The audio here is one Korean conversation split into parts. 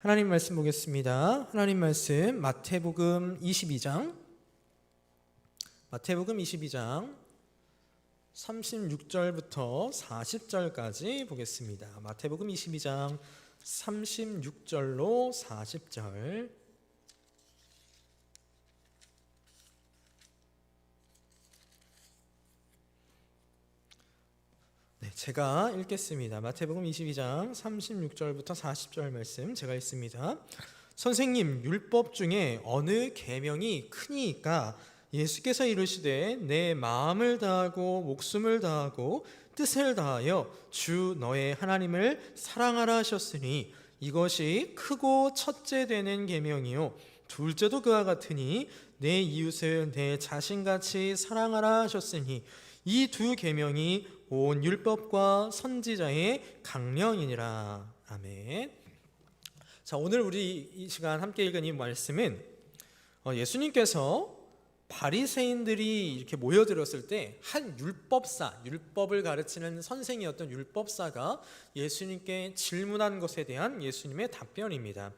하나님 말씀 보겠습니다. 하나님 말씀 마태복음 22장 36절부터 40절까지 보겠습니다. 마태복음 22장 36절로 40절. 제가 읽겠습니다. 마태복음 22장 36절부터 40절 말씀 제가 읽습니다. 선생님, 율법 중에 어느 계명이 크니까? 예수께서 이르시되 내 마음을 다하고 목숨을 다하고 뜻을 다하여 주 너의 하나님을 사랑하라 하셨으니 이것이 크고 첫째 되는 계명이요 둘째도 그와 같으니 내 이웃을 내 자신같이 사랑하라 하셨으니 이 두 계명이 온 율법과 선지자의 강령이니라. 아멘. 자, 오늘 우리 이 시간 함께 읽은 이 말씀은 예수님께서 바리새인들이 이렇게 모여들었을 때 한 율법을 가르치는 선생이었던 율법사가 예수님께 질문한 것에 대한 예수님의 답변입니다.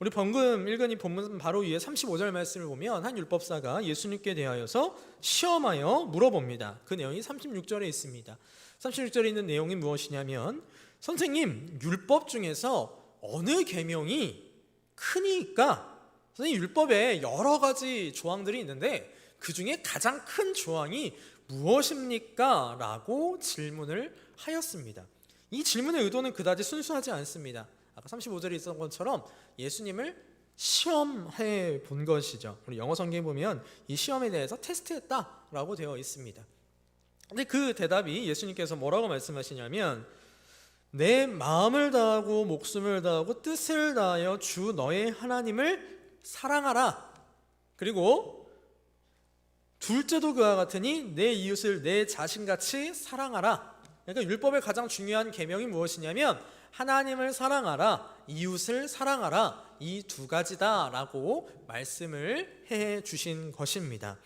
우리 방금 읽은 이 본문 바로 위에 35절 말씀을 보면 한 율법사가 예수님께 대하여서 시험하여 물어봅니다. 그 내용이 36절에 있습니다. 36절에 있는 내용이 무엇이냐면, 선생님, 율법 중에서 어느 계명이 크니까? 선생님, 율법에 여러 가지 조항들이 있는데 그 중에 가장 큰 조항이 무엇입니까? 라고 질문을 하였습니다. 이 질문의 의도는 그다지 순수하지 않습니다. 아까 35절에 있었던 것처럼 예수님을 시험해 본 것이죠. 우리 영어 성경에 보면 이 시험에 대해서 테스트했다라고 되어 있습니다. 근데 그 대답이 예수님께서 뭐라고 말씀하시냐면, 내 마음을 다하고 목숨을 다하고 뜻을 다하여 주 너의 하나님을 사랑하라. 그리고 둘째도 그와 같으니 내 이웃을 내 자신같이 사랑하라. 그러니까 율법의 가장 중요한 계명이 무엇이냐면 하나님을 사랑하라, 이웃을 사랑하라, 이 두 가지다라고 말씀을 해 주신 것입니다.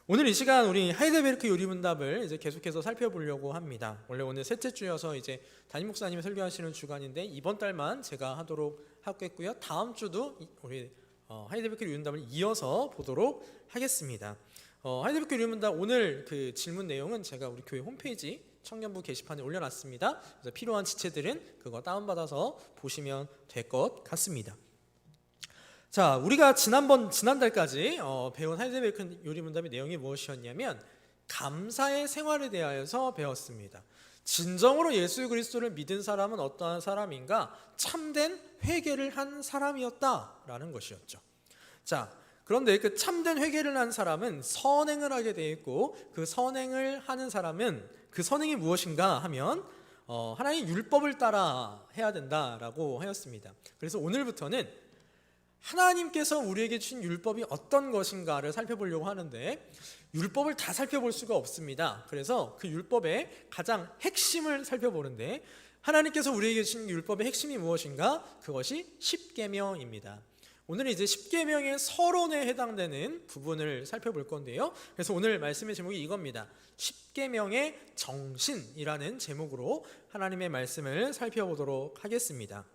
오늘 이 시간 우리 하이델베르크 요리문답을 이제 계속해서 살펴보려고 합니다. 원래 오늘 셋째 주여서 이제 담임 목사님이 설교하시는 주간인데 이번 달만 제가 하도록 하겠고요. 다음 주도 우리 하이델베르크 요리문답을 이어서 보도록 하겠습니다. 하이델베르크 요리문답 오늘 그 질문 내용은 제가 우리 교회 홈페이지 청년부 게시판에 올려놨습니다. 그래서 필요한 지체들은 그거 다운받아서 보시면 될 것 같습니다. 자, 우리가 지난달까지 배운 하이델베르크 요리문답의 내용이 무엇이었냐면 감사의 생활에 대하여서 배웠습니다. 진정으로 예수 그리스도를 믿은 사람은 어떠한 사람인가? 참된 회개를 한 사람이었다라는 것이었죠. 자, 그런데 그 참된 회개를 한 사람은 선행을 하게 되어 있고, 그 선행을 하는 사람은 그 선행이 무엇인가 하면 하나님의 율법을 따라 해야 된다라고 하였습니다. 그래서 오늘부터는 하나님께서 우리에게 주신 율법이 어떤 것인가를 살펴보려고 하는데, 율법을 다 살펴볼 수가 없습니다. 그래서 그 율법의 가장 핵심을 살펴보는데, 하나님께서 우리에게 주신 율법의 핵심이 무엇인가? 그것이 십계명입니다. 오늘은 이제 십계명의 서론에 해당되는 부분을 살펴볼 건데요. 그래서 오늘 말씀의 제목이 이겁니다. 십계명의 정신이라는 제목으로 하나님의 말씀을 살펴보도록 하겠습니다.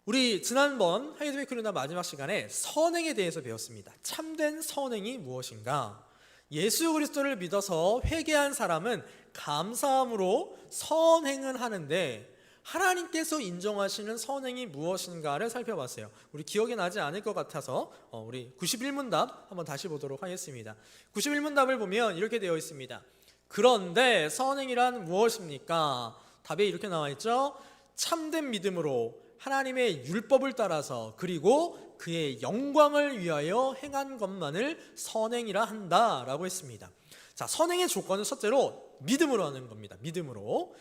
우리 지난번 하이델베르크 요리문답 마지막 시간에 선행에 대해서 배웠습니다. 참된 선행이 무엇인가? 예수 그리스도를 믿어서 회개한 사람은 감사함으로 선행을 하는데, 하나님께서 인정하시는 선행이 무엇인가를 살펴봤어요. 우리 기억이 나지 않을 것 같아서 우리 91문답 한번 다시 보도록 하겠습니다. 91문답을 보면 이렇게 되어 있습니다. 그런데 선행이란 무엇입니까? 답에 이렇게 나와 있죠. 참된 믿음으로 하나님의 율법을 따라서 그리고 그의 영광을 위하여 행한 것만을 선행이라 한다라고 했습니다. 자, 선행의 조건은 첫째로 믿음으로 하는 겁니다. 믿음으로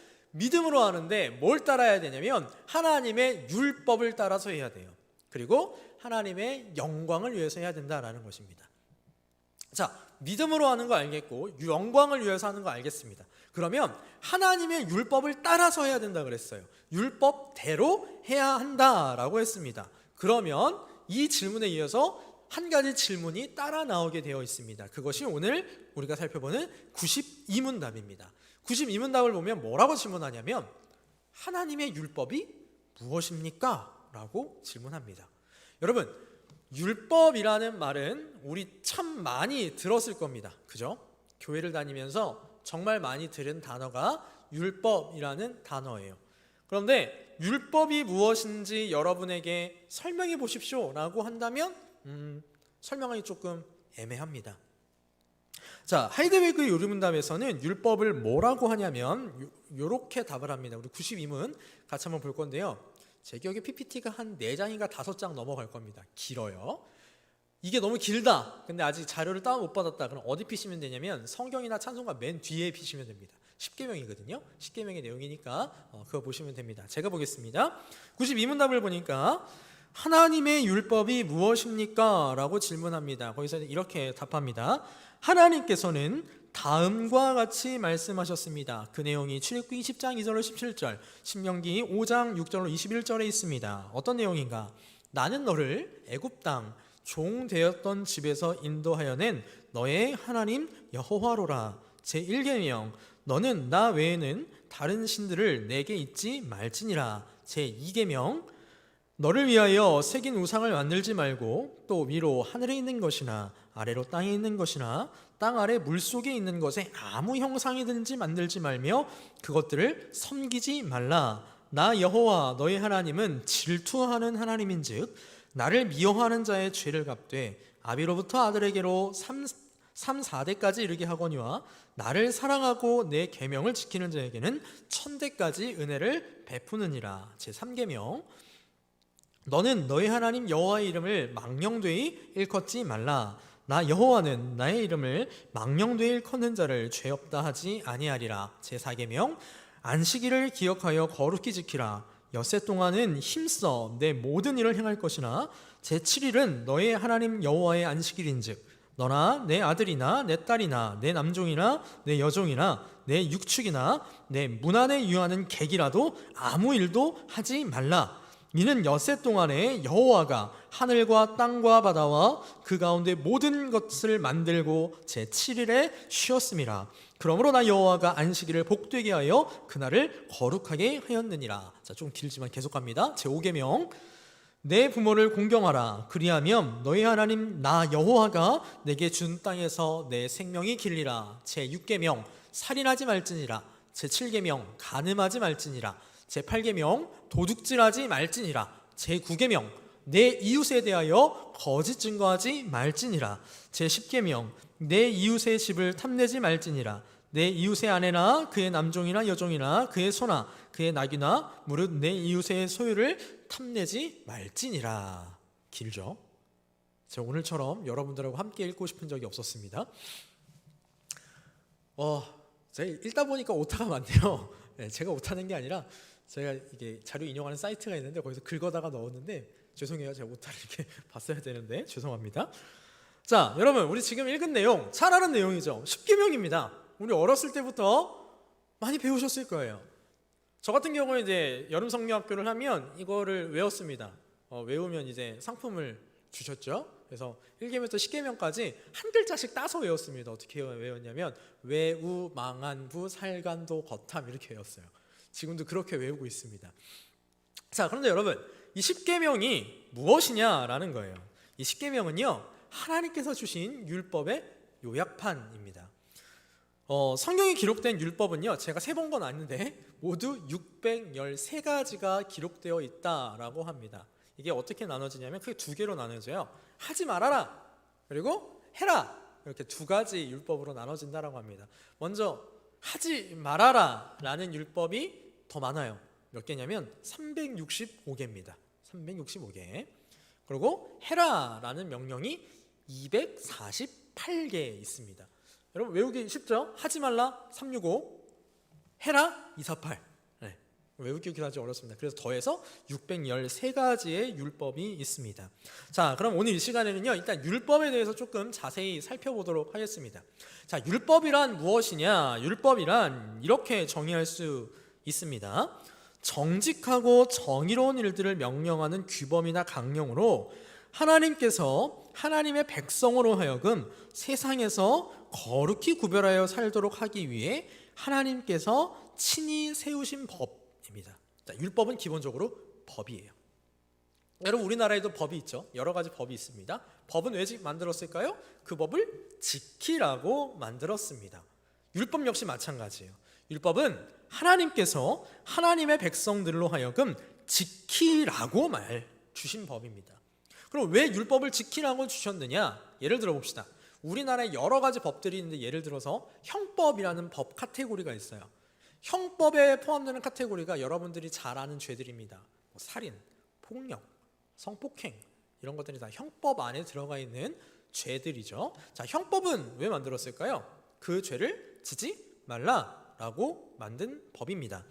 하는데 뭘 따라야 되냐면 하나님의 율법을 따라서 해야 돼요. 그리고 하나님의 영광을 위해서 해야 된다라는 것입니다. 자, 믿음으로 하는 거 알겠고 영광을 위해서 하는 거 알겠습니다. 그러면 하나님의 율법을 따라서 해야 된다 그랬어요. 율법대로 해야 한다라고 했습니다. 그러면 이 질문에 이어서 한 가지 질문이 따라 나오게 되어 있습니다. 그것이 오늘 우리가 살펴보는 92문답입니다. 92문답을 보면 뭐라고 질문하냐면, 하나님의 율법이 무엇입니까? 라고 질문합니다. 여러분, 율법이라는 말은 우리 참 많이 들었을 겁니다. 그죠? 교회를 다니면서 정말 많이 들은 단어가 율법이라는 단어예요. 그런데 율법이 무엇인지 여러분에게 설명해 보십시오 라고 한다면 설명하기 조금 애매합니다. 자, 하이데베르그 요리문답에서는 율법을 뭐라고 하냐면 이렇게 답을 합니다. 우리 92문 같이 한번 볼 건데요. 제 기억에 PPT가 한 4장인가 5장 넘어갈 겁니다. 길어요. 이게 너무 길다. 근데 아직 자료를 다운 못 받았다. 그럼 어디 피시면 되냐면 성경이나 찬송가 맨 뒤에 피시면 됩니다. 10계명이거든요. 10계명의 내용이니까 그거 보시면 됩니다. 제가 보겠습니다. 92문답을 보니까 하나님의 율법이 무엇입니까? 라고 질문합니다. 거기서 이렇게 답합니다. 하나님께서는 다음과 같이 말씀하셨습니다. 그 내용이 출애굽기 20장 2절로 17절, 신명기 5장 6절로 21절에 있습니다. 어떤 내용인가? 나는 너를 애굽 땅 종 되었던 집에서 인도하여 낸 너의 하나님 여호와로라. 제1계명 너는 나 외에는 다른 신들을 내게 잊지 말지니라. 제2계명 너를 위하여 새긴 우상을 만들지 말고 또 위로 하늘에 있는 것이나 아래로 땅에 있는 것이나 땅 아래 물속에 있는 것에 아무 형상이든지 만들지 말며 그것들을 섬기지 말라. 나 여호와 너의 하나님은 질투하는 하나님인즉 나를 미워하는 자의 죄를 갚되 아비로부터 아들에게로 4대까지 이르게 하거니와 나를 사랑하고 내 계명을 지키는 자에게는 1000대까지 은혜를 베푸느니라. 제3계명 너는 너의 하나님 여호와의 이름을 망령되이 일컫지 말라. 나 여호와는 나의 이름을 망령되이 일컫는 자를 죄 없다 하지 아니하리라. 제4계명 안식일을 기억하여 거룩히 지키라. 엿새 동안은 힘써 내 모든 일을 행할 것이나 제7일은 너의 하나님 여호와의 안식일인즉 너나 내 아들이나 내 딸이나 내 남종이나 내 여종이나 내 육축이나 내 문 안에 유하는 객이라도 아무 일도 하지 말라. 이는 엿새 동안에 여호와가 하늘과 땅과 바다와 그 가운데 모든 것을 만들고 제7일에 쉬었음이라. 그러므로 나 여호와가 안식일을 복되게 하여 그날을 거룩하게 하였느니라. 자, 좀 길지만 계속 갑니다. 제5계명 내 부모를 공경하라. 그리하면 너희 하나님 나 여호와가 내게 준 땅에서 내 생명이 길리라. 제6계명 살인하지 말지니라. 제7계명 간음하지 말지니라. 제8계명 도둑질하지 말지니라. 제9계명 내 이웃에 대하여 거짓 증거하지 말지니라. 제10계명 내 이웃의 집을 탐내지 말지니라. 내 이웃의 아내나 그의 남종이나 여종이나 그의 소나 그의 낙이나 무릇 내 이웃의 소유를 탐내지 말지니라. 길죠? 제가 오늘처럼 여러분들하고 함께 읽고 싶은 적이 없었습니다. 제가 읽다 보니까 오타가 많네요. 네, 제가 오타낸 게 아니라 제가 이게 자료 인용하는 사이트가 있는데 거기서 긁어다가 넣었는데 죄송해요. 제가 오타를 이렇게 봤어야 되는데 죄송합니다. 자, 여러분 우리 지금 읽은 내용 잘 아는 내용이죠. 10계명입니다. 우리 어렸을 때부터 많이 배우셨을 거예요. 저 같은 경우에 이제 여름 성경학교를 하면 이거를 외웠습니다. 외우면 이제 상품을 주셨죠. 그래서 1계명부터 10계명까지 한 글자씩 따서 외웠습니다. 어떻게 외웠냐면 외우, 망한부, 살간도, 거탐 이렇게 외웠어요. 지금도 그렇게 외우고 있습니다. 자, 그런데 여러분 이 10계명이 무엇이냐라는 거예요. 이 10계명은요 하나님께서 주신 율법의 요약판입니다. 성경에 기록된 율법은요 제가 세본 건 아닌데 모두 613가지가 기록되어 있다라고 합니다. 이게 어떻게 나눠지냐면 크게 두 개로 나눠져요. 하지 말아라 그리고 해라 이렇게 두 가지 율법으로 나눠진다라고 합니다. 먼저 하지 말아라 라는 율법이 더 많아요. 몇 개냐면 365개입니다. 365개. 그리고 해라 라는 명령이 248개 있습니다. 여러분 외우기 쉽죠? 하지 말라 365, 해라 248. 네, 외우기 아주 어렵습니다. 그래서 더해서 613가지의 율법이 있습니다. 자, 그럼 오늘 이 시간에는요 일단 율법에 대해서 조금 자세히 살펴보도록 하겠습니다. 자, 율법이란 무엇이냐? 율법이란 이렇게 정의할 수 있습니다. 정직하고 정의로운 일들을 명령하는 규범이나 강령으로 하나님께서 하나님의 백성으로 하여금 세상에서 거룩히 구별하여 살도록 하기 위해 하나님께서 친히 세우신 법입니다. 자, 율법은 기본적으로 법이에요. 여러분 우리나라에도 법이 있죠. 여러 가지 법이 있습니다. 법은 왜 만들었을까요? 그 법을 지키라고 만들었습니다. 율법 역시 마찬가지예요. 율법은 하나님께서 하나님의 백성들로 하여금 지키라고 주신 법입니다. 그럼 왜 율법을 지키라고 주셨느냐? 예를 들어 봅시다. 우리나라에 여러 가지 법들이 있는데 예를 들어서 형법이라는 법 카테고리가 있어요. 형법에 포함되는 카테고리가 여러분들이 잘 아는 죄들입니다. 살인, 폭력, 성폭행 이런 것들이 다 형법 안에 들어가 있는 죄들이죠. 자, 형법은 왜 만들었을까요? 그 죄를 지지 말라라고 만든 법입니다.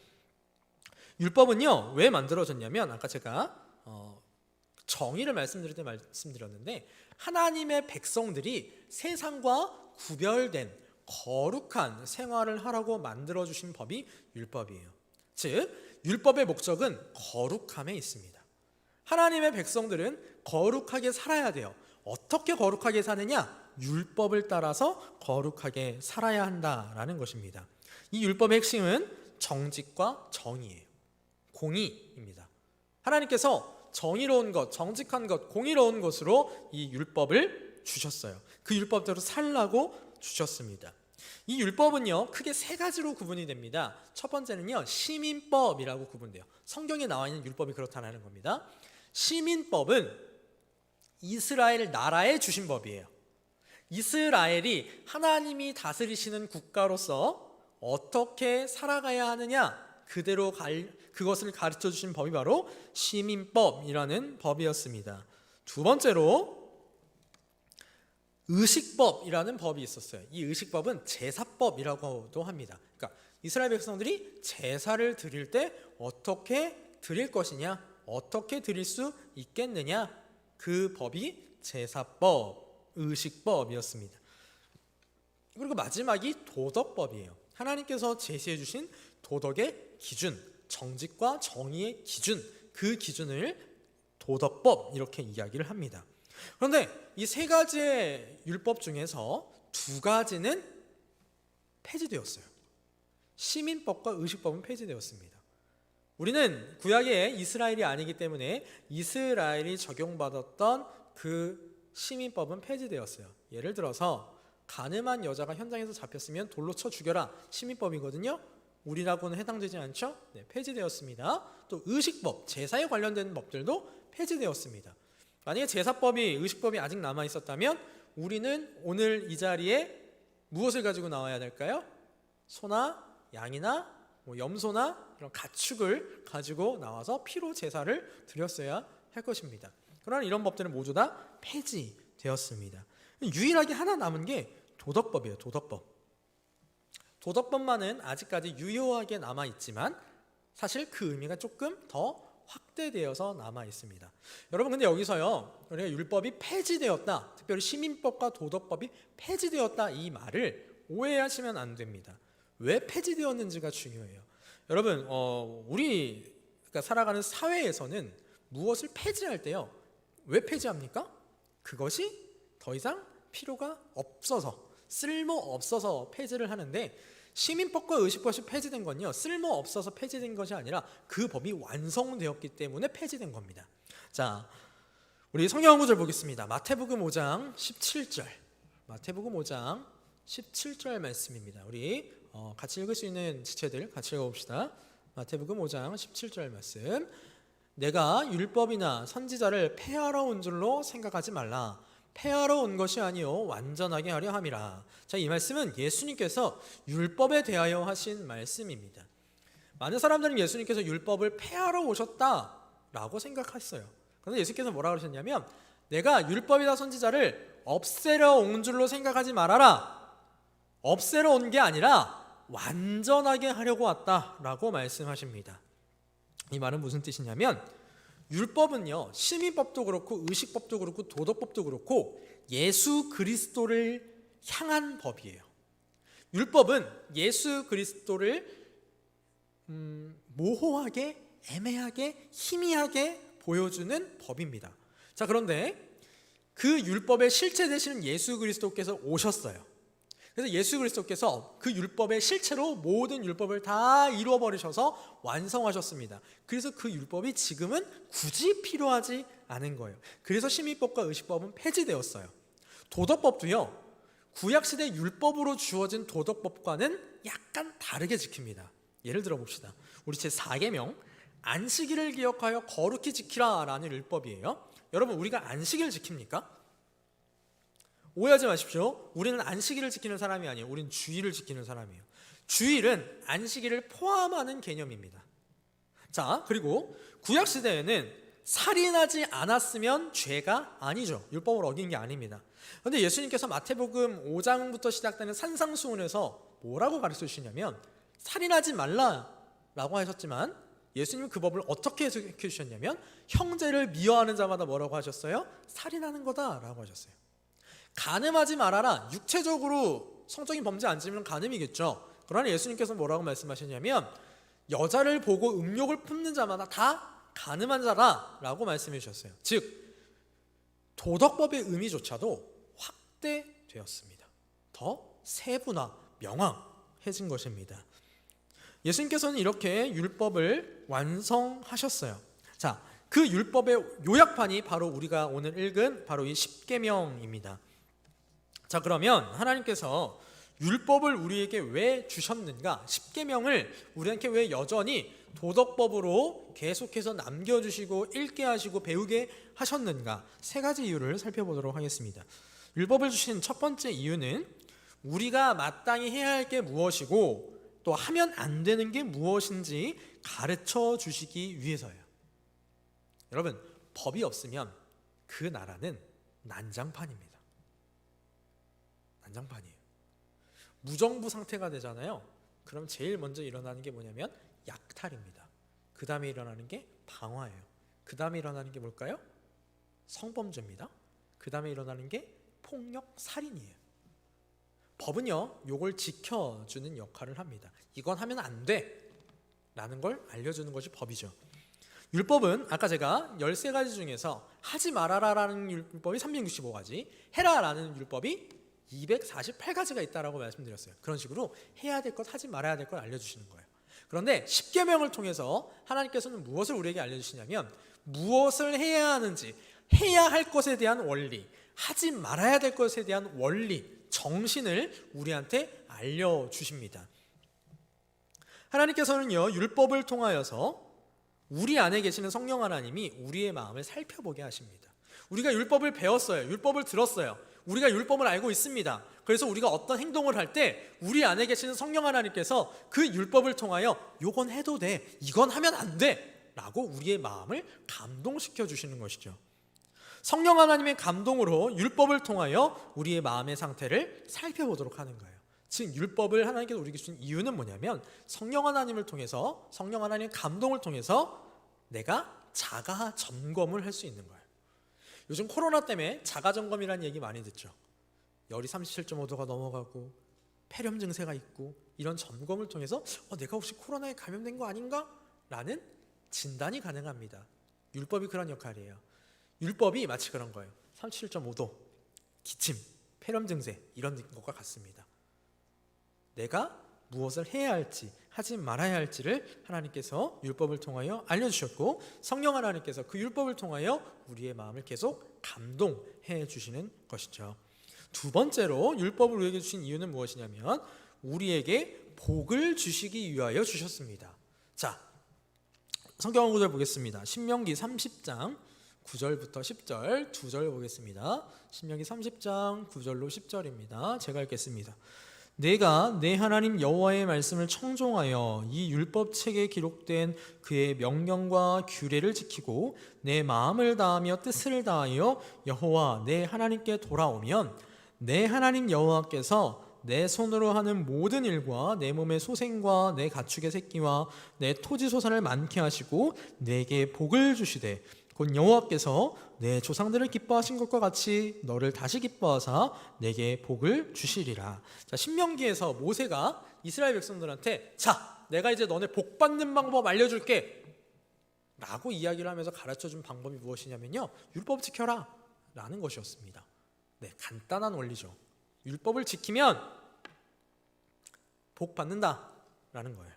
율법은요 왜 만들어졌냐면 아까 제가 정의를 말씀드릴 때 말씀드렸는데 하나님의 백성들이 세상과 구별된 거룩한 생활을 하라고 만들어주신 법이 율법이에요. 즉 율법의 목적은 거룩함에 있습니다. 하나님의 백성들은 거룩하게 살아야 돼요. 어떻게 거룩하게 사느냐? 율법을 따라서 거룩하게 살아야 한다라는 것입니다. 이 율법의 핵심은 정직과 정의예요. 공의입니다. 하나님께서 정의로운 것, 정직한 것, 공의로운 것으로 이 율법을 주셨어요. 그 율법대로 살라고 주셨습니다. 이 율법은요 크게 세 가지로 구분이 됩니다. 첫 번째는요 시민법이라고 구분돼요. 성경에 나와 있는 율법이 그렇다는 겁니다. 시민법은 이스라엘 나라에 주신 법이에요. 이스라엘이 하나님이 다스리시는 국가로서 어떻게 살아가야 하느냐 그것을 가르쳐 주신 법이 바로 시민법이라는 법이었습니다. 두 번째로 의식법이라는 법이 있었어요. 이 의식법은 제사법이라고도 합니다. 그러니까 이스라엘 백성들이 제사를 드릴 때 어떻게 드릴 것이냐, 어떻게 드릴 수 있겠느냐, 그 법이 제사법, 의식법이었습니다. 그리고 마지막이 도덕법이에요. 하나님께서 제시해 주신 도덕의 기준, 정직과 정의의 기준, 그 기준을 도덕법 이렇게 이야기를 합니다. 그런데 이 세 가지의 율법 중에서 두 가지는 폐지되었어요. 시민법과 의식법은 폐지되었습니다. 우리는 구약의 이스라엘이 아니기 때문에 이스라엘이 적용받았던 그 시민법은 폐지되었어요. 예를 들어서 간음한 여자가 현장에서 잡혔으면 돌로 쳐 죽여라, 시민법이거든요. 우리라고는 해당되지 않죠? 네, 폐지되었습니다. 또 의식법, 제사에 관련된 법들도 폐지되었습니다. 만약에 제사법이, 의식법이 아직 남아 있었다면 우리는 오늘 이 자리에 무엇을 가지고 나와야 될까요? 소나 양이나 염소나 이런 가축을 가지고 나와서 피로 제사를 드렸어야 할 것입니다. 그러나 이런 법들은 모두 다 폐지되었습니다. 유일하게 하나 남은 게 도덕법이에요. 도덕법. 도덕법만은 아직까지 유효하게 남아 있지만 사실 그 의미가 조금 더 확대되어서 남아 있습니다. 여러분 근데 여기서요 우리가 율법이 폐지되었다, 특별히 시민법과 도덕법이 폐지되었다 이 말을 오해하시면 안 됩니다. 왜 폐지되었는지가 중요해요. 여러분 우리가 살아가는 사회에서는 무엇을 폐지할 때요 왜 폐지합니까? 그것이 더 이상 필요가 없어서, 쓸모 없어서 폐지를 하는데, 시민법과 의식법이 폐지된 건요 쓸모 없어서 폐지된 것이 아니라 그 법이 완성되었기 때문에 폐지된 겁니다. 자, 우리 성경 구절 보겠습니다. 마태복음 5장 17절. 마태복음 5장 17절 말씀입니다. 우리 같이 읽을 수 있는 지체들 같이 읽어봅시다. 마태복음 5장 17절 말씀. 내가 율법이나 선지자를 폐하러 온 줄로 생각하지 말라. 폐하러 온 것이 아니요 완전하게 하려 함이라. 자, 이 말씀은 예수님께서 율법에 대하여 하신 말씀입니다. 많은 사람들은 예수님께서 율법을 폐하러 오셨다라고 생각했어요. 그런데 예수께서 뭐라고 하셨냐면 내가 율법이나 선지자를 없애려 온 줄로 생각하지 말아라. 없애러 온 게 아니라 완전하게 하려고 왔다라고 말씀하십니다. 이 말은 무슨 뜻이냐면 율법은요 시민법도 그렇고 의식법도 그렇고 도덕법도 그렇고 예수 그리스도를 향한 법이에요. 율법은 예수 그리스도를 모호하게, 애매하게, 희미하게 보여주는 법입니다. 자, 그런데 그 율법의 실체 되시는 예수 그리스도께서 오셨어요. 그래서 예수 그리스도께서 그 율법의 실체로 모든 율법을 다 이루어 버리셔서 완성하셨습니다. 그래서 그 율법이 지금은 굳이 필요하지 않은 거예요. 그래서 신미법과 의식법은 폐지되었어요. 도덕법도요, 구약시대 율법으로 주어진 도덕법과는 약간 다르게 지킵니다. 예를 들어 봅시다. 우리 제4계명 안식일을 기억하여 거룩히 지키라 라는 율법이에요. 여러분, 우리가 안식일 지킵니까? 오해하지 마십시오. 우리는 안식일을 지키는 사람이 아니에요. 우리는 주일을 지키는 사람이에요. 주일은 안식일을 포함하는 개념입니다. 자, 그리고 구약시대에는 살인하지 않았으면 죄가 아니죠. 율법을 어긴 게 아닙니다. 그런데 예수님께서 마태복음 5장부터 시작되는 산상수훈에서 뭐라고 가르쳐 주시냐면 살인하지 말라라고 하셨지만 예수님은 그 법을 어떻게 해석해 주셨냐면 형제를 미워하는 자마다 뭐라고 하셨어요? 살인하는 거다라고 하셨어요. 간음하지 말아라. 육체적으로 성적인 범죄 안 지으면 간음이겠죠. 그러나 예수님께서 뭐라고 말씀하셨냐면 여자를 보고 음욕을 품는 자마다 다 간음한 자라라고 말씀해 주셨어요. 즉 도덕법의 의미조차도 확대되었습니다. 더 세분화, 명확해진 것입니다. 예수님께서는 이렇게 율법을 완성하셨어요. 자, 그 율법의 요약판이 바로 우리가 오늘 읽은 바로 이 십계명입니다. 자, 그러면 하나님께서 율법을 우리에게 왜 주셨는가? 십계명을 우리한테 왜 여전히 도덕법으로 계속해서 남겨주시고 읽게 하시고 배우게 하셨는가? 세 가지 이유를 살펴보도록 하겠습니다. 율법을 주신 첫 번째 이유는 우리가 마땅히 해야 할 게 무엇이고 또 하면 안 되는 게 무엇인지 가르쳐 주시기 위해서예요. 여러분, 법이 없으면 그 나라는 난장판입니다. 난장판이에요. 무정부 상태가 되잖아요. 그럼 제일 먼저 일어나는 게 뭐냐면 약탈입니다. 그 다음에 일어나는 게 방화예요. 그 다음에 일어나는 게 뭘까요? 성범죄입니다. 그 다음에 일어나는 게 폭력, 살인이에요. 법은요, 요걸 지켜주는 역할을 합니다. 이건 하면 안 돼 라는 걸 알려주는 것이 법이죠. 율법은 아까 제가 13가지 중에서 하지 말아라라는 율법이 365가지, 해라라는 율법이 248가지가 있다라고 말씀드렸어요. 그런 식으로 해야 될 것, 하지 말아야 될 것 알려주시는 거예요. 그런데 십계명을 통해서 하나님께서는 무엇을 우리에게 알려주시냐면 무엇을 해야 하는지, 해야 할 것에 대한 원리, 하지 말아야 될 것에 대한 원리, 정신을 우리한테 알려주십니다. 하나님께서는요, 율법을 통하여서 우리 안에 계시는 성령 하나님이 우리의 마음을 살펴보게 하십니다. 우리가 율법을 배웠어요. 율법을 들었어요. 우리가 율법을 알고 있습니다. 그래서 우리가 어떤 행동을 할 때 우리 안에 계시는 성령 하나님께서 그 율법을 통하여 요건 해도 돼, 이건 하면 안 돼 라고 우리의 마음을 감동시켜 주시는 것이죠. 성령 하나님의 감동으로 율법을 통하여 우리의 마음의 상태를 살펴보도록 하는 거예요. 즉 율법을 하나님께서 우리에게 주신 이유는 뭐냐면 성령 하나님을 통해서, 성령 하나님의 감동을 통해서 내가 자가 점검을 할 수 있는 거예요. 요즘 코로나 때문에 자가 점검이라는 얘기 많이 듣죠. 열이 37.5도가 넘어가고 폐렴 증세가 있고 이런 점검을 통해서 내가 혹시 코로나에 감염된 거 아닌가? 라는 진단이 가능합니다. 율법이 그런 역할이에요. 율법이 마치 그런 거예요. 37.5도, 기침, 폐렴 증세 이런 것과 같습니다. 내가 무엇을 해야 할지, 하지 말아야 할지를 하나님께서 율법을 통하여 알려주셨고 성령 하나님께서 그 율법을 통하여 우리의 마음을 계속 감동해 주시는 것이죠. 두 번째로 율법을 우리에게 주신 이유는 무엇이냐면 우리에게 복을 주시기 위하여 주셨습니다. 자, 성경 구절 보겠습니다. 신명기 30장 9절부터 10절 두 절 보겠습니다. 신명기 30장 9절로 10절입니다. 제가 읽겠습니다. 내가 내 하나님 여호와의 말씀을 청종하여 이 율법책에 기록된 그의 명령과 규례를 지키고 내 마음을 다하며 뜻을 다하여 여호와 내 하나님께 돌아오면 내 하나님 여호와께서 내 손으로 하는 모든 일과 내 몸의 소생과 내 가축의 새끼와 내 토지 소산을 많게 하시고 내게 복을 주시되 곧 여호와께서 내 조상들을 기뻐하신 것과 같이 너를 다시 기뻐하사 내게 복을 주시리라. 자, 신명기에서 모세가 이스라엘 백성들한테 자, 내가 이제 너네 복 받는 방법 알려줄게 라고 이야기를 하면서 가르쳐준 방법이 무엇이냐면요, 율법 지켜라 라는 것이었습니다. 네, 간단한 원리죠. 율법을 지키면 복 받는다라는 거예요.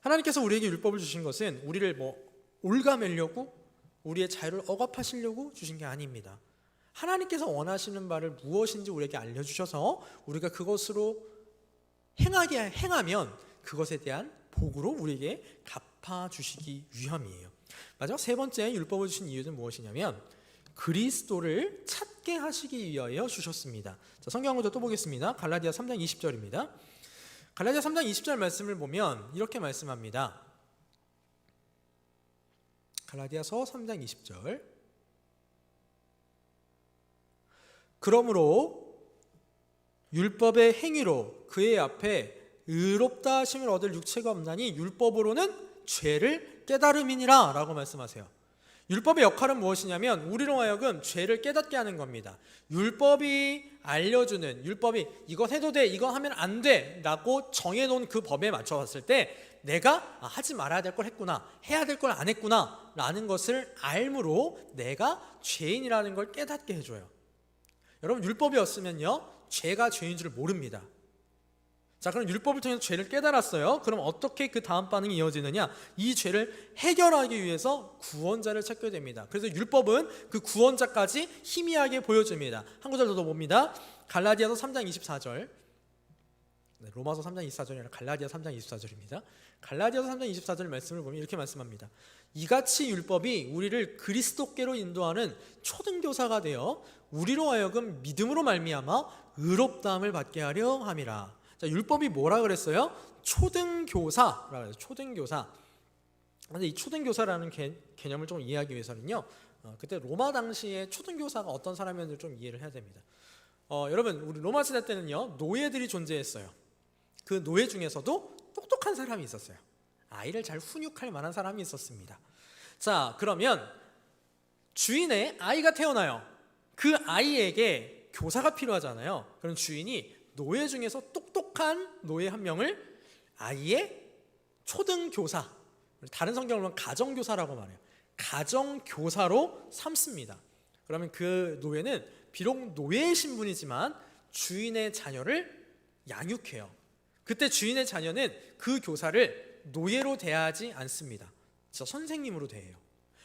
하나님께서 우리에게 율법을 주신 것은 우리를 올가매려고 우리의 자유를 억압하시려고 주신 게 아닙니다. 하나님께서 원하시는 바를 무엇인지 우리에게 알려주셔서 우리가 그것으로 행하면 그것에 대한 복으로 우리에게 갚아주시기 위함이에요. 마지막 세 번째 율법을 주신 이유는 무엇이냐면 그리스도를 찾게 하시기 위하여 주셨습니다. 자, 성경 먼저 또 보겠습니다. 갈라디아 3장 20절입니다. 갈라디아 3장 20절 말씀을 보면 이렇게 말씀합니다. 갈라디아서 3장 20절. 그러므로 율법의 행위로 그의 앞에 의롭다 하심을 얻을 육체가 없나니 율법으로는 죄를 깨달음이니라 라고 말씀하세요. 율법의 역할은 무엇이냐면 우리로 하여금 죄를 깨닫게 하는 겁니다. 율법이 알려주는, 율법이 이것 해도 돼, 이거 하면 안 돼 라고 정해놓은 그 법에 맞춰 봤을 때 내가 하지 말아야 될 걸 했구나, 해야 될 걸 안 했구나 라는 것을 알므로 내가 죄인이라는 걸 깨닫게 해줘요. 여러분, 율법이 없으면요 죄가 죄인 줄 모릅니다. 자, 그럼 율법을 통해서 죄를 깨달았어요. 그럼 어떻게 그 다음 반응이 이어지느냐? 이 죄를 해결하기 위해서 구원자를 찾게 됩니다. 그래서 율법은 그 구원자까지 희미하게 보여줍니다. 한 구절 더 봅니다. 갈라디아서 3장 24절. 로마서 3장 24절이 아니라 갈라디아 3장 24절입니다. 갈라디아서 3장 24절 말씀을 보면 이렇게 말씀합니다. 이같이 율법이 우리를 그리스도께로 인도하는 초등교사가 되어 우리로 하여금 믿음으로 말미암아 의롭다함을 받게 하려 함이라. 자, 율법이 뭐라 그랬어요? 초등교사라고 해요. 초등교사. 근데 이 초등교사라는 개념을 좀 이해하기 위해서는요, 그때 로마 당시에 초등교사가 어떤 사람이었는지 좀 이해를 해야 됩니다. 여러분, 우리 로마 시대 때는요 노예들이 존재했어요. 그 노예 중에서도 똑똑한 사람이 있었어요. 아이를 잘 훈육할 만한 사람이 있었습니다. 자, 그러면 주인의 아이가 태어나요. 그 아이에게 교사가 필요하잖아요. 그럼 주인이 노예 중에서 똑똑한 노예 한 명을 아이의 초등교사, 다른 성경을 보면 가정교사라고 말해요. 가정교사로 삼습니다. 그러면 그 노예는 비록 노예의 신분이지만 주인의 자녀를 양육해요. 그때 주인의 자녀는 그 교사를 노예로 대하지 않습니다. 진짜 선생님으로 대해요.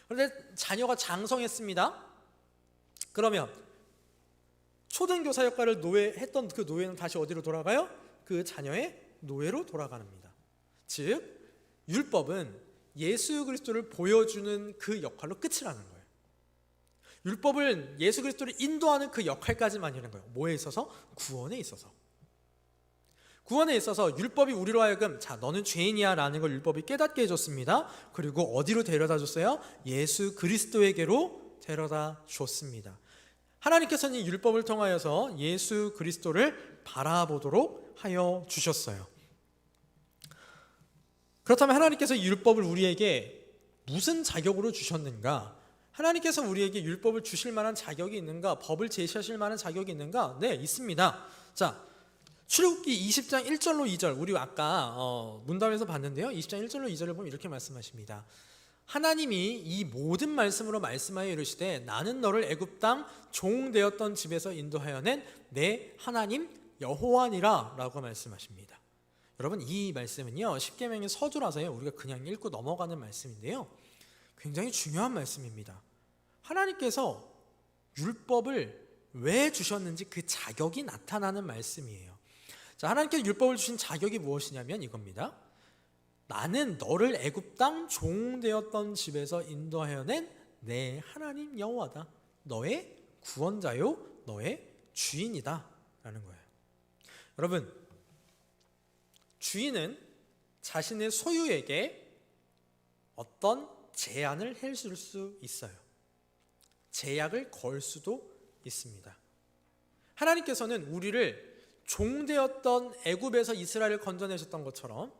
그런데 자녀가 장성했습니다. 그러면 초등교사 역할을 했던 그 노예는 다시 어디로 돌아가요? 그 자녀의 노예로 돌아갑니다. 즉 율법은 예수 그리스도를 보여주는 그 역할로 끝이라는 거예요. 율법은 예수 그리스도를 인도하는 그 역할까지만 하는 거예요. 뭐에 있어서? 구원에 있어서. 구원에 있어서 율법이 우리로 하여금 자, 너는 죄인이야 라는 걸 율법이 깨닫게 해줬습니다. 그리고 어디로 데려다 줬어요? 예수 그리스도에게로 데려다 줬습니다. 하나님께서는 이 율법을 통하여서 예수 그리스도를 바라보도록 하여 주셨어요. 그렇다면 하나님께서 이 율법을 우리에게 무슨 자격으로 주셨는가? 하나님께서 우리에게 율법을 주실 만한 자격이 있는가? 법을 제시하실 만한 자격이 있는가? 네, 있습니다. 자, 출애굽기 20장 1절로 2절, 우리 아까 문답에서 봤는데요. 20장 1절로 2절을 보면 이렇게 말씀하십니다. 하나님이 이 모든 말씀으로 말씀하여 이르시되 나는 너를 애굽 땅 종 되었던 집에서 인도하여 낸 내 하나님 여호와니라 라고 말씀하십니다. 여러분, 이 말씀은요 십계명의 서두라서요 우리가 그냥 읽고 넘어가는 말씀인데요, 굉장히 중요한 말씀입니다. 하나님께서 율법을 왜 주셨는지 그 자격이 나타나는 말씀이에요. 자, 하나님께서 율법을 주신 자격이 무엇이냐면 이겁니다. 나는 너를 애굽 땅 종 되었던 집에서 인도하여 낸 내 하나님 여호와다. 너의 구원자요 너의 주인이다 라는 거예요. 여러분, 주인은 자신의 소유에게 어떤 제한을 해줄 수 있어요. 제약을 걸 수도 있습니다. 하나님께서는 우리를 종되었던 애굽에서 이스라엘을 건져내셨던 것처럼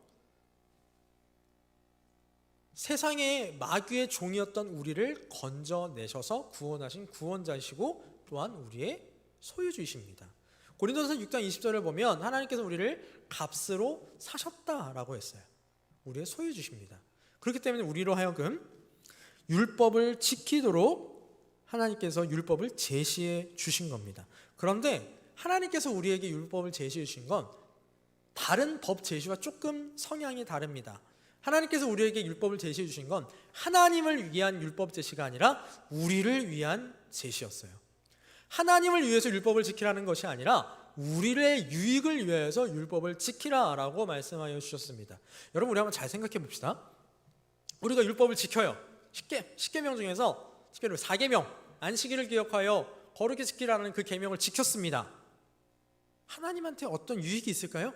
세상의 마귀의 종이었던 우리를 건져내셔서 구원하신 구원자이시고 또한 우리의 소유주이십니다. 고린도서 6장 20절을 보면 하나님께서 우리를 값으로 사셨다라고 했어요. 우리의 소유주십니다. 그렇기 때문에 우리로 하여금 율법을 지키도록 하나님께서 율법을 제시해 주신 겁니다. 그런데 하나님께서 우리에게 율법을 제시해 주신 건 다른 법 제시와 조금 성향이 다릅니다. 하나님께서 우리에게 율법을 제시해 주신 건 하나님을 위한 율법 제시가 아니라 우리를 위한 제시였어요. 하나님을 위해서 율법을 지키라는 것이 아니라 우리의 유익을 위해서 율법을 지키라라고 말씀하여 주셨습니다. 여러분, 우리 한번 잘 생각해 봅시다. 우리가 율법을 지켜요. 10계명 중에서 4계명, 안식일을 기억하여 거룩히 지키라는 그 계명을 지켰습니다. 하나님한테 어떤 유익이 있을까요?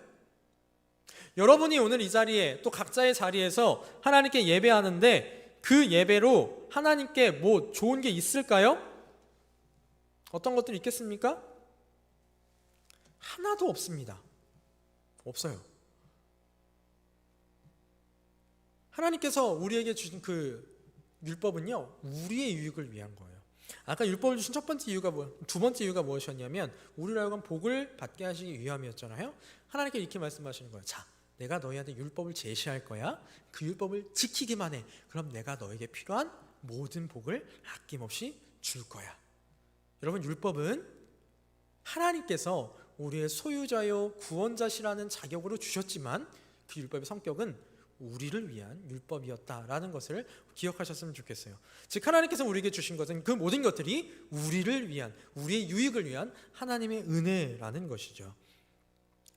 여러분이 오늘 이 자리에, 또 각자의 자리에서 하나님께 예배하는데 그 예배로 하나님께 뭐 좋은 게 있을까요? 어떤 것들이 있겠습니까? 하나도 없습니다. 없어요. 하나님께서 우리에게 주신 그 율법은요, 우리의 유익을 위한 거예요. 아까 율법을 주신 두 번째 이유가 무엇이었냐면 우리로 하여금 복을 받게 하시기 위함이었잖아요. 하나님께 이렇게 말씀하시는 거예요. 자, 내가 너희한테 율법을 제시할 거야. 그 율법을 지키기만 해. 그럼 내가 너에게 필요한 모든 복을 아낌없이 줄 거야. 여러분, 율법은 하나님께서 우리의 소유자요 구원자시라는 자격으로 주셨지만 그 율법의 성격은 우리를 위한 율법이었다라는 것을 기억하셨으면 좋겠어요. 즉, 하나님께서 우리에게 주신 것은 그 모든 것들이 우리를 위한, 우리의 유익을 위한 하나님의 은혜라는 것이죠.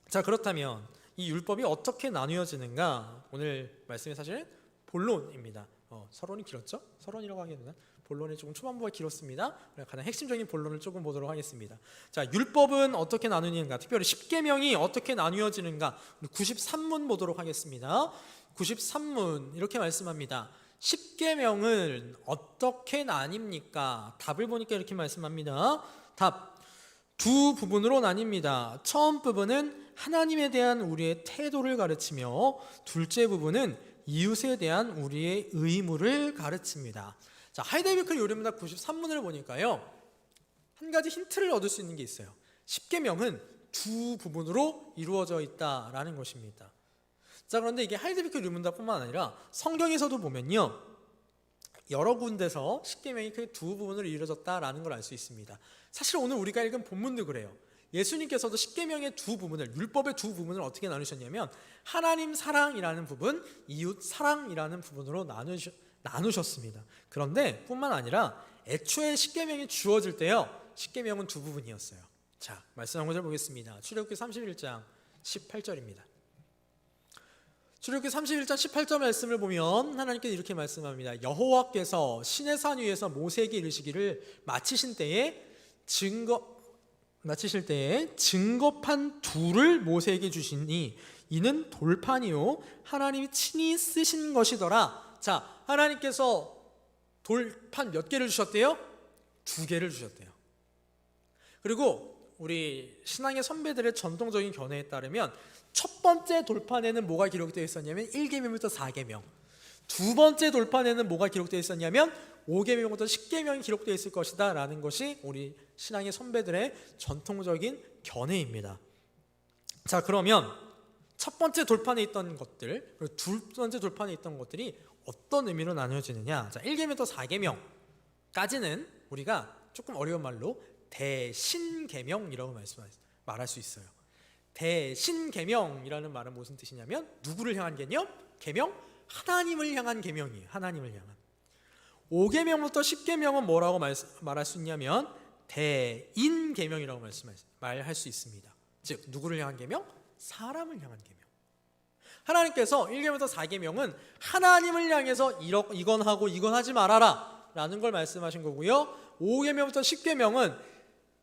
자, 그렇다면 이 율법이 어떻게 나누어지는가? 오늘 말씀이 사실은 본론입니다. 서론이 길었죠? 서론이라고 하기에는 본론이 조금 초반부가 길었습니다. 가장 핵심적인 본론을 조금 보도록 하겠습니다. 자, 율법은 어떻게 나누는가? 특별히 10계명이 어떻게 나누어지는가? 우리 93문 보도록 하겠습니다. 93문 이렇게 말씀합니다. 10계명은 어떻게 나뉩니까? 답을 보니까 이렇게 말씀합니다. 답, 두 부분으로 나뉩니다. 처음 부분은 하나님에 대한 우리의 태도를 가르치며 둘째 부분은 이웃에 대한 우리의 의무를 가르칩니다. 자, 하이델베르크 요리문답 93문을 보니까요, 한 가지 힌트를 얻을 수 있는 게 있어요. 10계명은 두 부분으로 이루어져 있다라는 것입니다. 자, 그런데 이게 하이델베르크 요리문답뿐만 아니라 성경에서도 보면요, 여러 군데서 10계명이 크게 두 부분으로 이루어졌다라는 걸 알 수 있습니다. 사실 오늘 우리가 읽은 본문도 그래요. 예수님께서도 10계명의 두 부분을, 율법의 두 부분을 어떻게 나누셨냐면 하나님 사랑이라는 부분, 이웃 사랑이라는 부분으로 나누셨습니다. 그런데 뿐만 아니라 애초에 10계명이 주어질 때요, 10계명은 두 부분이었어요. 자, 말씀 한 구절 보겠습니다. 출애굽기 31장 18절입니다. 출애굽기 31장 18절 말씀을 보면 하나님께서 이렇게 말씀합니다. 여호와께서 시내산 위에서 모세에게 이르시기를 마치실 때에 증거판 둘을 모세에게 주시니 이는 돌판이요 하나님이 친히 쓰신 것이더라. 자, 하나님께서 돌판 몇 개를 주셨대요? 2개를 주셨대요. 그리고 우리 신앙의 선배들의 전통적인 견해에 따르면 첫 번째 돌판에는 뭐가 기록되어 있었냐면 1계명부터 4계명, 두 번째 돌판에는 뭐가 기록되어 있었냐면 5계명부터 10계명이 기록되어 있을 것이다 라는 것이 우리 신앙의 선배들의 전통적인 견해입니다. 자, 그러면 첫 번째 돌판에 있던 것들, 그리고 두 번째 돌판에 있던 것들이 어떤 의미로 나누어지느냐? 자, 1계명부터 4계명까지는 우리가 조금 어려운 말로 대신계명이라고 말할 수 있어요. 대신계명이라는 말은 무슨 뜻이냐면 누구를 향한 계명? 하나님을 향한 계명이에요. 하나님을 향한. 5계명부터 10계명은 뭐라고 말할 수 있냐면 대인계명이라고 말할 수 있습니다. 즉, 누구를 향한 계명? 사람을 향한 계명. 하나님께서 1계명부터 4계명은 하나님을 향해서 이건 하고 이건 하지 말아라 라는 걸 말씀하신 거고요. 5계명부터 10계명은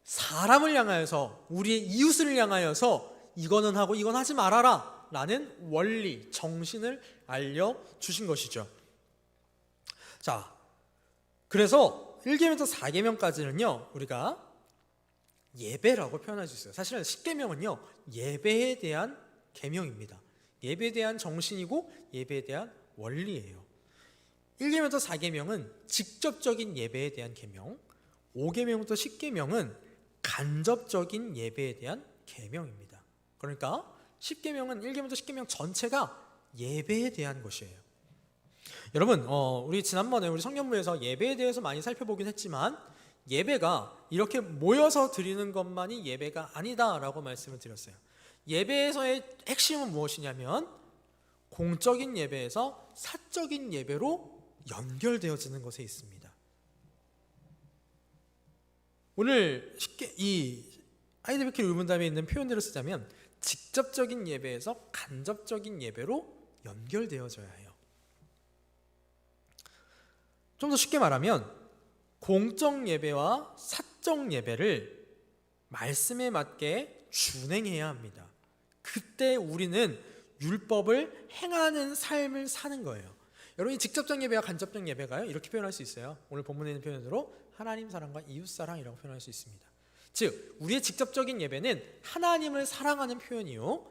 사람을 향하여서, 우리의 이웃을 향하여서 이거는 하고 이건 하지 말아라 라는 원리, 정신을 알려주신 것이죠. 자, 그래서 1계명부터 4계명까지는요 우리가 예배라고 표현할 수 있어요. 사실은 10계명은요 예배에 대한 계명입니다. 예배에 대한 정신이고 예배에 대한 원리예요. 1계명부터 4계명은 직접적인 예배에 대한 계명, 5계명부터 10계명은 간접적인 예배에 대한 계명입니다. 그러니까 10계명은 1계명부터 10계명 전체가 예배에 대한 것이에요. 여러분, 우리 지난번에 우리 성경부에서 예배에 대해서 많이 살펴보긴 했지만 예배가 이렇게 모여서 드리는 것만이 예배가 아니다라고 말씀을 드렸어요. 예배에서의 핵심은 무엇이냐면 공적인 예배에서 사적인 예배로 연결되어지는 것에 있습니다. 오늘 쉽게 이 하이델베르크 율문담에 있는 표현대로 쓰자면 직접적인 예배에서 간접적인 예배로 연결되어져야 해요. 좀 더 쉽게 말하면 공적 예배와 사적 예배를 말씀에 맞게 준행해야 합니다. 그때 우리는 율법을 행하는 삶을 사는 거예요. 여러분, 이 직접적 예배와 간접적 예배가요, 이렇게 표현할 수 있어요. 오늘 본문에 있는 표현으로 하나님 사랑과 이웃 사랑이라고 표현할 수 있습니다. 즉, 우리의 직접적인 예배는 하나님을 사랑하는 표현이요,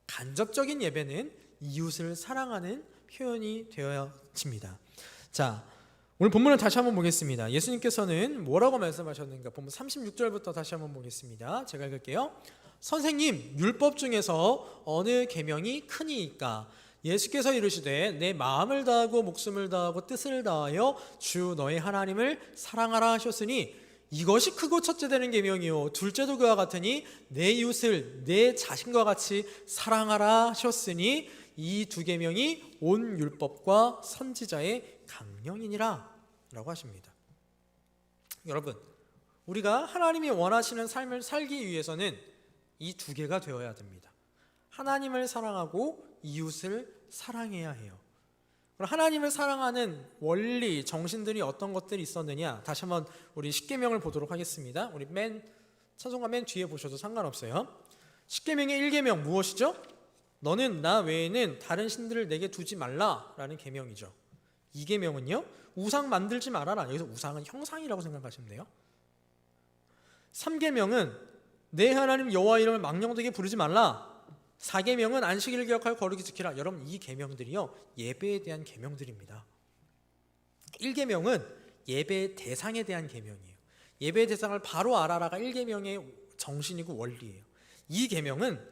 간접적인 예배는 이웃을 사랑하는 표현이 되어집니다. 자, 오늘 본문을 다시 한번 보겠습니다. 예수님께서는 뭐라고 말씀하셨는가? 본문 36절부터 다시 한번 보겠습니다. 제가 읽을게요. 선생님, 율법 중에서 어느 계명이 크니이까? 예수께서 이르시되 내 마음을 다하고 목숨을 다하고 뜻을 다하여 주 너의 하나님을 사랑하라 하셨으니 이것이 크고 첫째 되는 계명이요 둘째도 그와 같으니 내 이웃을 내 자신과 같이 사랑하라 하셨으니 이 두 계명이 온 율법과 선지자의 강령이니라 라고 하십니다. 여러분, 우리가 하나님이 원하시는 삶을 살기 위해서는 이 두 개가 되어야 됩니다. 하나님을 사랑하고 이웃을 사랑해야 해요. 그럼 하나님을 사랑하는 원리, 정신들이 어떤 것들이 있었느냐? 다시 한번 우리 십계명을 보도록 하겠습니다. 우리 찬송가 맨 뒤에 보셔도 상관없어요. 십계명의 1계명 무엇이죠? 너는 나 외에는 다른 신들을 내게 두지 말라라는 계명이죠. 2계명은요, 우상 만들지 말아라. 여기서 우상은 형상이라고 생각하시면 돼요. 3계명은 내 하나님 여호와 이름을 망령되게 부르지 말라. 4계명은 안식일을 기억하여 거룩히 지키라. 여러분, 이 계명들이요, 예배에 대한 계명들입니다. 1계명은 예배의 대상에 대한 계명이에요. 예배의 대상을 바로 알아라가 1계명의 정신이고 원리예요. 2계명은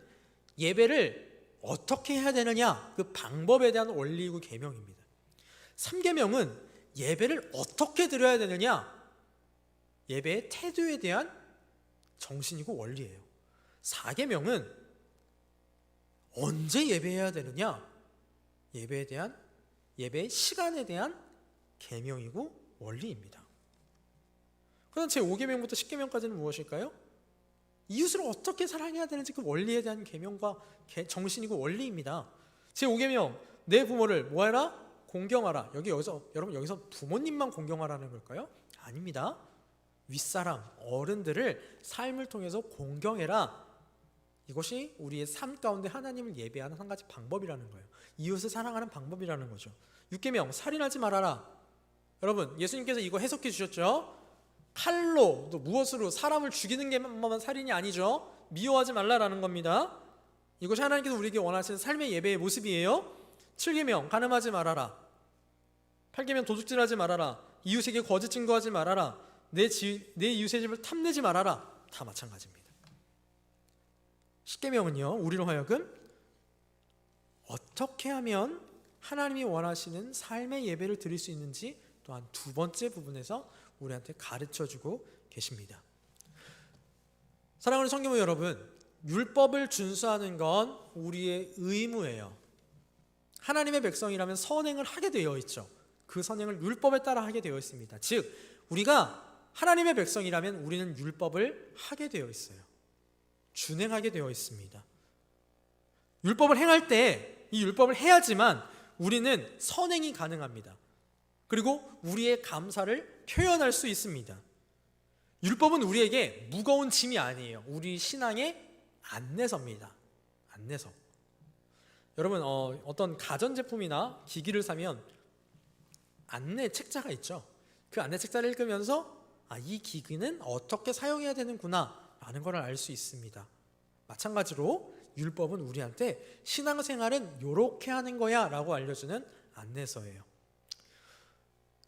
예배를 어떻게 해야 되느냐, 그 방법에 대한 원리이고 계명입니다. 3계명은 예배를 어떻게 드려야 되느냐, 예배의 태도에 대한 정신이고 원리예요. 4계명은 언제 예배해야 되느냐, 예배의 시간에 대한 계명이고 원리입니다. 그럼 제 5계명부터 10계명까지는 무엇일까요? 이웃을 어떻게 사랑해야 되는지 그 원리에 대한 계명과 정신이고 원리입니다. 제 5계명, 내 부모를 뭐해라? 공경하라. 여러분, 여기서 부모님만 공경하라는 걸까요? 아닙니다. 윗사람, 어른들을 삶을 통해서 공경해라. 이것이 우리의 삶 가운데 하나님을 예배하는 한 가지 방법이라는 거예요. 이웃을 사랑하는 방법이라는 거죠. 6계명, 살인하지 말아라. 여러분, 예수님께서 이거 해석해 주셨죠? 칼로, 또 무엇으로 사람을 죽이는 게만 살인이 아니죠. 미워하지 말라라는 겁니다. 이것이 하나님께서 우리에게 원하시는 삶의 예배의 모습이에요. 7계명, 간음하지 말아라. 8계명, 도둑질하지 말아라. 이웃에게 거짓 증거하지 말아라. 내 이웃의 집을 탐내지 말아라. 다 마찬가지입니다. 10계명은요, 우리로 하여금 어떻게 하면 하나님이 원하시는 삶의 예배를 드릴 수 있는지 또한 두 번째 부분에서 우리한테 가르쳐주고 계십니다. 사랑하는 성도님 여러분, 율법을 준수하는 건 우리의 의무예요. 하나님의 백성이라면 선행을 하게 되어 있죠. 그 선행을 율법에 따라 하게 되어 있습니다. 즉, 우리가 하나님의 백성이라면 우리는 율법을 하게 되어 있어요. 준행하게 되어 있습니다. 율법을 행할 때 이 율법을 해야지만 우리는 선행이 가능합니다. 그리고 우리의 감사를 표현할 수 있습니다. 율법은 우리에게 무거운 짐이 아니에요. 우리 신앙의 안내서입니다. 안내서. 여러분, 어떤 가전제품이나 기기를 사면 안내 책자가 있죠. 그 안내 책자를 읽으면서 이 기기는 어떻게 사용해야 되는구나 라는 걸 알 수 있습니다. 마찬가지로 율법은 우리한테 신앙생활은 요렇게 하는 거야 라고 알려주는 안내서예요.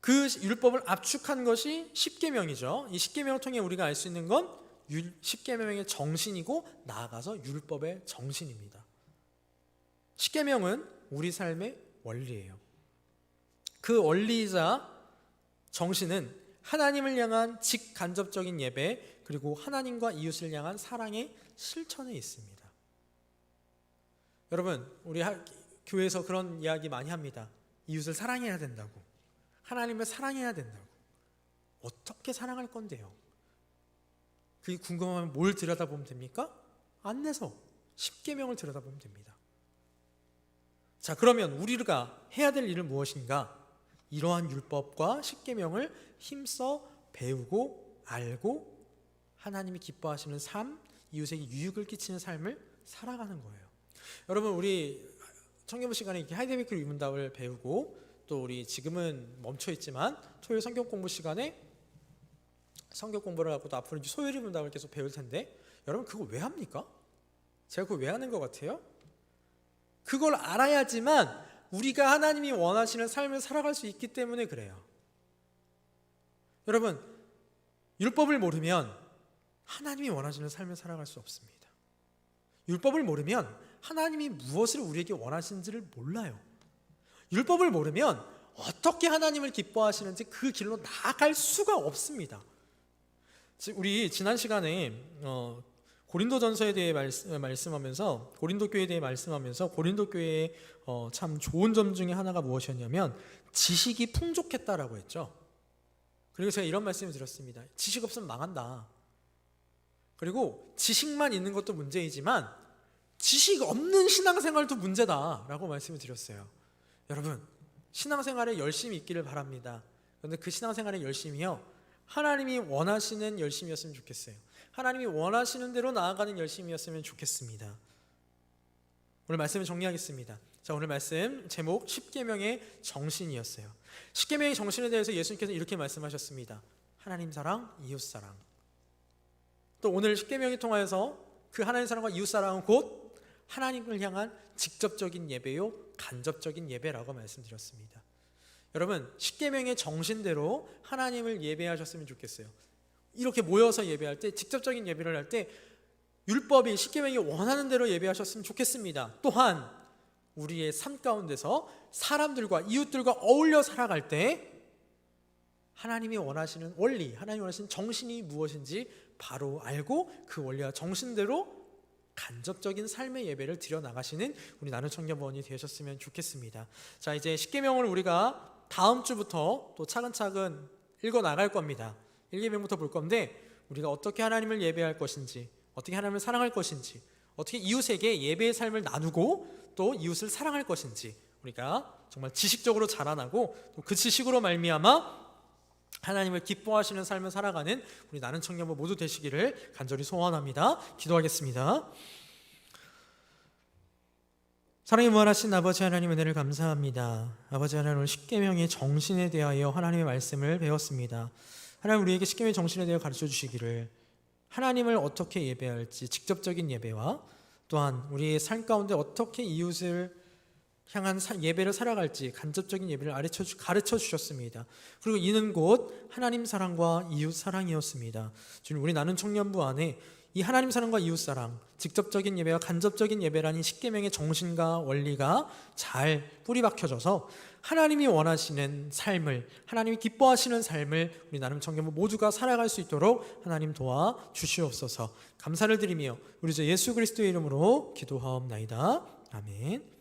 그 율법을 압축한 것이 십계명이죠. 이 십계명을 통해 우리가 알 수 있는 건 십계명의 정신이고 나아가서 율법의 정신입니다. 십계명은 우리 삶의 원리예요. 그 원리이자 정신은 하나님을 향한 직간접적인 예배, 그리고 하나님과 이웃을 향한 사랑의 실천에 있습니다. 여러분, 우리 교회에서 그런 이야기 많이 합니다. 이웃을 사랑해야 된다고, 하나님을 사랑해야 된다고. 어떻게 사랑할 건데요? 그게 궁금하면 뭘 들여다보면 됩니까? 안내서 10계명을 들여다보면 됩니다. 자, 그러면 우리가 해야 될 일은 무엇인가? 이러한 율법과 10계명을 힘써 배우고 알고 하나님이 기뻐하시는 삶, 이웃에게 유익을 끼치는 삶을 살아가는 거예요. 여러분, 우리 청년부 시간에 이렇게 하이데베이크 유문답을 배우고, 또 우리 지금은 멈춰 있지만 토요일 성경 공부 시간에 성경 공부를 하고 또 앞으로 소요리 문답을 계속 배울 텐데, 여러분 그거 왜 합니까? 제가 그거 왜 하는 것 같아요? 그걸 알아야지만 우리가 하나님이 원하시는 삶을 살아갈 수 있기 때문에 그래요. 여러분, 율법을 모르면 하나님이 원하시는 삶을 살아갈 수 없습니다. 율법을 모르면 하나님이 무엇을 우리에게 원하시는지를 몰라요. 율법을 모르면 어떻게 하나님을 기뻐하시는지 그 길로 나아갈 수가 없습니다. 우리 지난 시간에 고린도전서에 대해 말씀하면서, 고린도 교회에 대해 말씀하면서 고린도 교회의 참 좋은 점 중에 하나가 무엇이었냐면 지식이 풍족했다라고 했죠. 그리고 제가 이런 말씀을 드렸습니다. 지식 없으면 망한다. 그리고 지식만 있는 것도 문제이지만 지식 없는 신앙생활도 문제다라고 말씀을 드렸어요. 여러분, 신앙생활에 열심히 있기를 바랍니다. 그런데 그 신앙생활의 열심이요, 하나님이 원하시는 열심이었으면 좋겠어요. 하나님이 원하시는 대로 나아가는 열심이었으면 좋겠습니다. 오늘 말씀을 정리하겠습니다. 자, 오늘 말씀 제목 10계명의 정신이었어요. 10계명의 정신에 대해서 예수님께서 이렇게 말씀하셨습니다. 하나님 사랑, 이웃 사랑. 또 오늘 10계명을 통하여서 그 하나님 사랑과 이웃 사랑은 곧 하나님을 향한 직접적인 예배요, 간접적인 예배라고 말씀드렸습니다. 여러분, 10계명의 정신대로 하나님을 예배하셨으면 좋겠어요. 이렇게 모여서 예배할 때, 직접적인 예배를 할 때 율법이 10계명이 원하는 대로 예배하셨으면 좋겠습니다. 또한 우리의 삶 가운데서 사람들과 이웃들과 어울려 살아갈 때 하나님이 원하시는 원리, 하나님이 원하시는 정신이 무엇인지 바로 알고 그 원리와 정신대로 간접적인 삶의 예배를 드려 나가시는 우리 나는 청년부원이 되셨으면 좋겠습니다. 자, 이제 10계명을 우리가 다음 주부터 또 차근차근 읽어 나갈 겁니다. 1계명부터 볼 건데, 우리가 어떻게 하나님을 예배할 것인지, 어떻게 하나님을 사랑할 것인지, 어떻게 이웃에게 예배의 삶을 나누고 또 이웃을 사랑할 것인지 우리가 정말 지식적으로 자라나고 또 그 지식으로 말미암아 하나님을 기뻐하시는 삶을 살아가는 우리 나는 청년부 모두 되시기를 간절히 소원합니다. 기도하겠습니다. 사랑이 무한하신 아버지 하나님, 은혜를 감사합니다. 아버지 하나님, 오늘 10계명의 정신에 대하여 하나님의 말씀을 배웠습니다. 하나님, 우리에게 10계명의 정신에 대하여 가르쳐 주시기를, 하나님을 어떻게 예배할지 직접적인 예배와 또한 우리의 삶 가운데 어떻게 이웃을 향한 예배를 살아갈지 간접적인 예배를 가르쳐 주셨습니다. 그리고 이는 곧 하나님 사랑과 이웃 사랑이었습니다. 주님, 우리 나는 청년부 안에 이 하나님 사랑과 이웃 사랑, 직접적인 예배와 간접적인 예배라는 10계명의 정신과 원리가 잘 뿌리 박혀져서 하나님이 원하시는 삶을, 하나님이 기뻐하시는 삶을 우리 나는 청년부 모두가 살아갈 수 있도록 하나님 도와 주시옵소서. 감사를 드리며 우리 주 예수 그리스도의 이름으로 기도하옵나이다. 아멘.